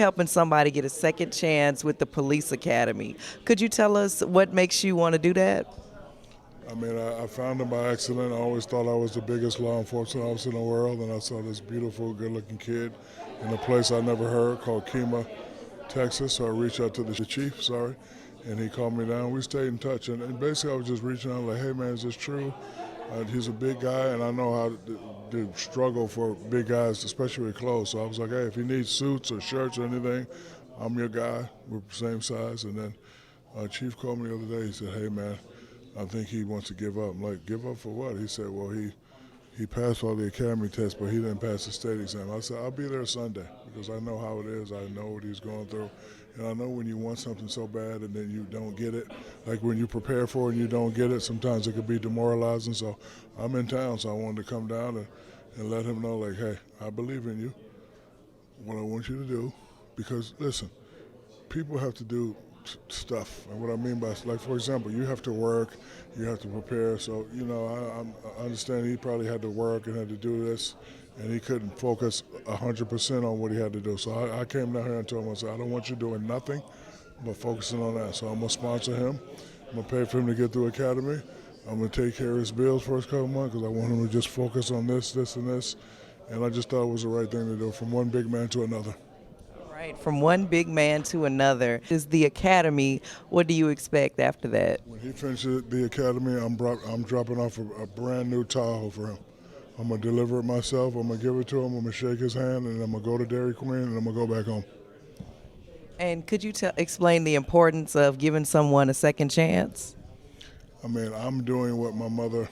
Helping somebody get a second chance with the police academy. Could you tell us what makes you want to do that? I mean, I found him by accident. I always thought I was the biggest law enforcement officer in the world, and I saw this beautiful, good-looking kid in a place I never heard called Kima, Texas. So I reached out to the chief, and he called me down. We stayed in touch, and basically I was just reaching out like, hey man, is this true? He's a big guy, and I know how to struggle for big guys, especially with clothes. So I was like, hey, if he needs suits or shirts or anything, I'm your guy. We're the same size. And then Chief called me the other day. He said, hey man, I think he wants to give up. I'm like, give up for what? He said, well, he passed all the academy tests, but he didn't pass the state exam. I said, I'll be there Sunday because I know how it is. I know what he's going through. And I know when you want something so bad and then you don't get it, like when you prepare for it and you don't get it, sometimes it could be demoralizing. So I'm in town, so I wanted to come down and let him know, like, hey, I believe in you, what I want you to do. Because, listen, people have to do stuff. And what I mean by, like, for example, you have to work, you have to prepare. So, you know, I understand he probably had to work and had to do this, and he couldn't focus 100% on what he had to do. So I came down here and told him, I said, I don't want you doing nothing but focusing on that. So I'm going to sponsor him. I'm going to pay for him to get through academy. I'm going to take care of his bills for his couple months because I want him to just focus on this, and this. And I just thought it was the right thing to do, from one big man to another. Right, from one big man to another. Is the academy, what do you expect after that? When he finishes the academy, I'm dropping off a brand new Tahoe for him. I'm going to deliver it myself. I'm going to give it to him. I'm going to shake his hand, and I'm going to go to Dairy Queen, and I'm going to go back home. And could you explain the importance of giving someone a second chance? I mean, I'm doing what my mother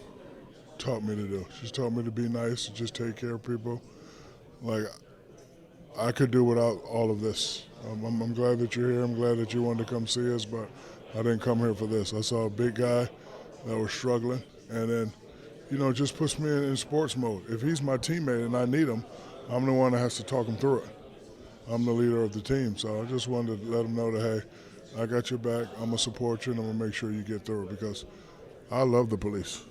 taught me to do. She's taught me to be nice, to just take care of people. Like, I could do without all of this. I'm glad that you're here. I'm glad that you wanted to come see us, but I didn't come here for this. I saw a big guy that was struggling, and then, you know, it just puts me in sports mode. If he's my teammate and I need him, I'm the one that has to talk him through it. I'm the leader of the team, so I just wanted to let him know that, hey, I got your back. I'm going to support you, and I'm going to make sure you get through it because I love the police.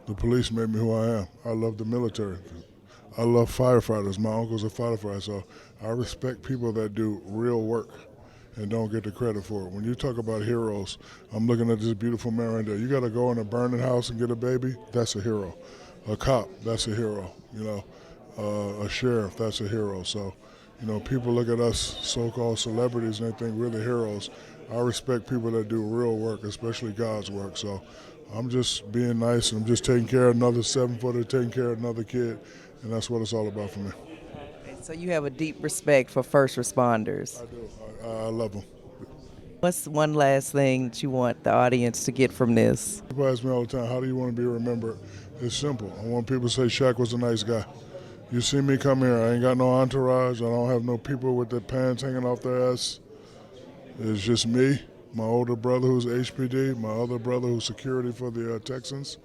The police made me who I am. I love the military. I love firefighters. My uncle's a firefighter, so I respect people that do real work and don't get the credit for it. When you talk about heroes, I'm looking at this beautiful man right there. You got to go in a burning house and get a baby? That's a hero. A cop, that's a hero. You know, a sheriff, that's a hero. So, you know, people look at us so-called celebrities and they think we're the heroes. I respect people that do real work, especially God's work. So I'm just being nice, and I'm just taking care of another 7-footer, taking care of another kid, and that's what it's all about for me. So you have a deep respect for first responders. I do. I love them. What's one last thing that you want the audience to get from this? People ask me all the time, how do you want to be remembered? It's simple. I want people to say Shaq was a nice guy. You see me come here, I ain't got no entourage. I don't have no people with their pants hanging off their ass. It's just me, my older brother who's HPD, my other brother who's security for the Texans.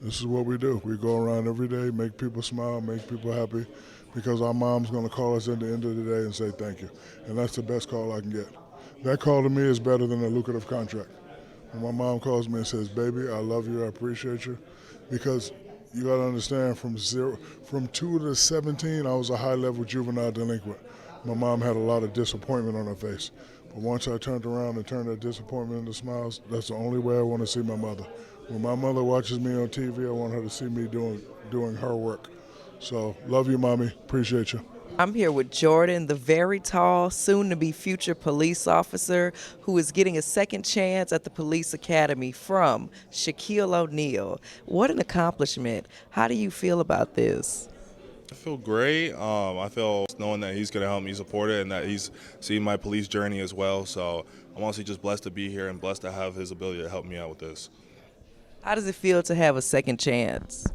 This is what we do. We go around every day, make people smile, make people happy, because our mom's going to call us at the end of the day and say thank you. And that's the best call I can get. That call to me is better than a lucrative contract. When my mom calls me and says, baby, I love you, I appreciate you, because you got to understand, from 2 to 17, I was a high-level juvenile delinquent. My mom had a lot of disappointment on her face. But once I turned around and turned that disappointment into smiles, that's the only way I want to see my mother. When my mother watches me on TV, I want her to see me doing her work. So, love you, Mommy. Appreciate you. I'm here with Jordan, the very tall, soon-to-be future police officer who is getting a second chance at the police academy from Shaquille O'Neal. What an accomplishment. How do you feel about this? I feel great. I feel knowing that he's going to help me support it and that he's seen my police journey as well. So I'm honestly just blessed to be here and blessed to have his ability to help me out with this. How does it feel to have a second chance?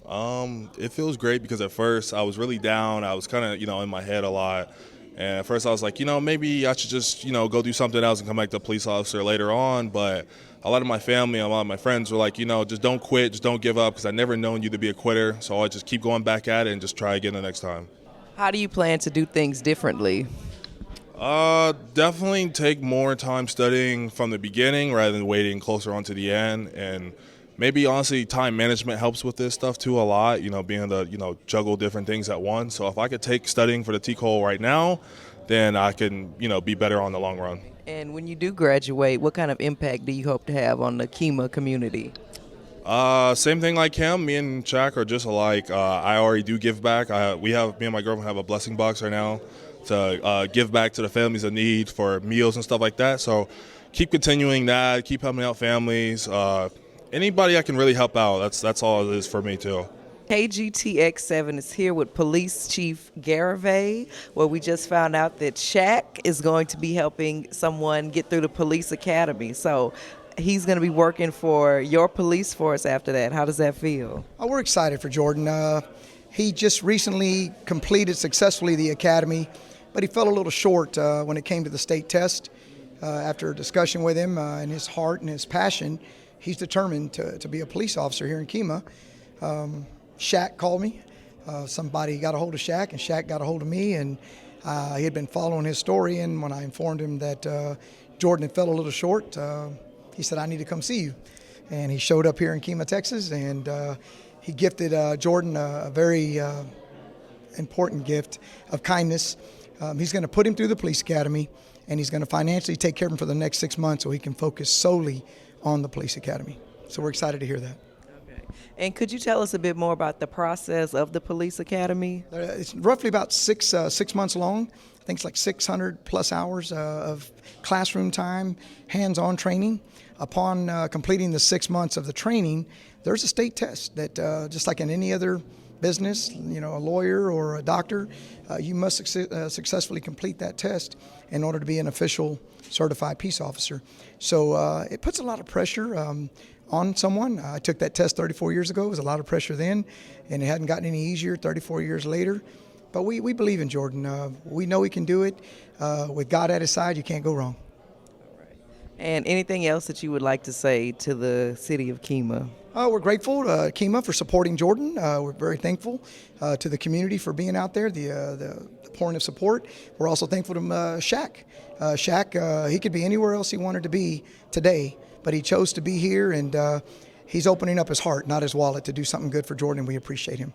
It feels great because at first I was really down. I was kind of, in my head a lot. And at first I was like, maybe I should just, go do something else and come back to a police officer later on. But a lot of my family, a lot of my friends were like, just don't quit, just don't give up, because I never known you to be a quitter. So I just keep going back at it and just try again the next time. How do you plan to do things differently? Definitely take more time studying from the beginning rather than waiting closer on to the end. And maybe, honestly, time management helps with this stuff, too, a lot, being able to, juggle different things at once. So if I could take studying for the TCOL right now, then I can, be better on the long run. And when you do graduate, what kind of impact do you hope to have on the Kemah community? Same thing like him. Me and Shaq are just alike. I already do give back. Me and my girlfriend have a blessing box right now to give back to the families in need for meals and stuff like that. So keep continuing that. Keep helping out families. Anybody I can really help out. That's all it is for me too. KGTX7 is here with Police Chief Garavay, where we just found out that Shaq is going to be helping someone get through the police academy. So he's going to be working for your police force after that. How does that feel? Oh, we're excited for Jordan. He just recently completed successfully the academy, but he fell a little short when it came to the state test. After a discussion with him and his heart and his passion, he's determined to be a police officer here in Kemah. Shaq called me. Somebody got a hold of Shaq, and Shaq got a hold of me, and he had been following his story. And when I informed him that Jordan had fell a little short, he said, "I need to come see you." And he showed up here in Kemah, Texas, and he gifted Jordan a very important gift of kindness. He's going to put him through the police academy, and he's going to financially take care of him for the next 6 months so he can focus solely on the police academy. So we're excited to hear that. And could you tell us a bit more about the process of the police academy? It's roughly about 6 months long. I think it's like 600 plus hours of classroom time, hands-on training. Upon completing the 6 months of the training, there's a state test that just like in any other business, a lawyer or a doctor, you must successfully complete that test in order to be an official certified peace officer. So it puts a lot of pressure on someone. I took that test 34 years ago. It was a lot of pressure then, and it hadn't gotten any easier 34 years later. But we believe in Jordan. We know he can do it. With God at his side, you can't go wrong. And anything else that you would like to say to the city of Kemah? We're grateful to Kemah for supporting Jordan. We're very thankful to the community for being out there, the pouring of support. We're also thankful to Shaq. Shaq, he could be anywhere else he wanted to be today, but he chose to be here, and he's opening up his heart, not his wallet, to do something good for Jordan. We appreciate him.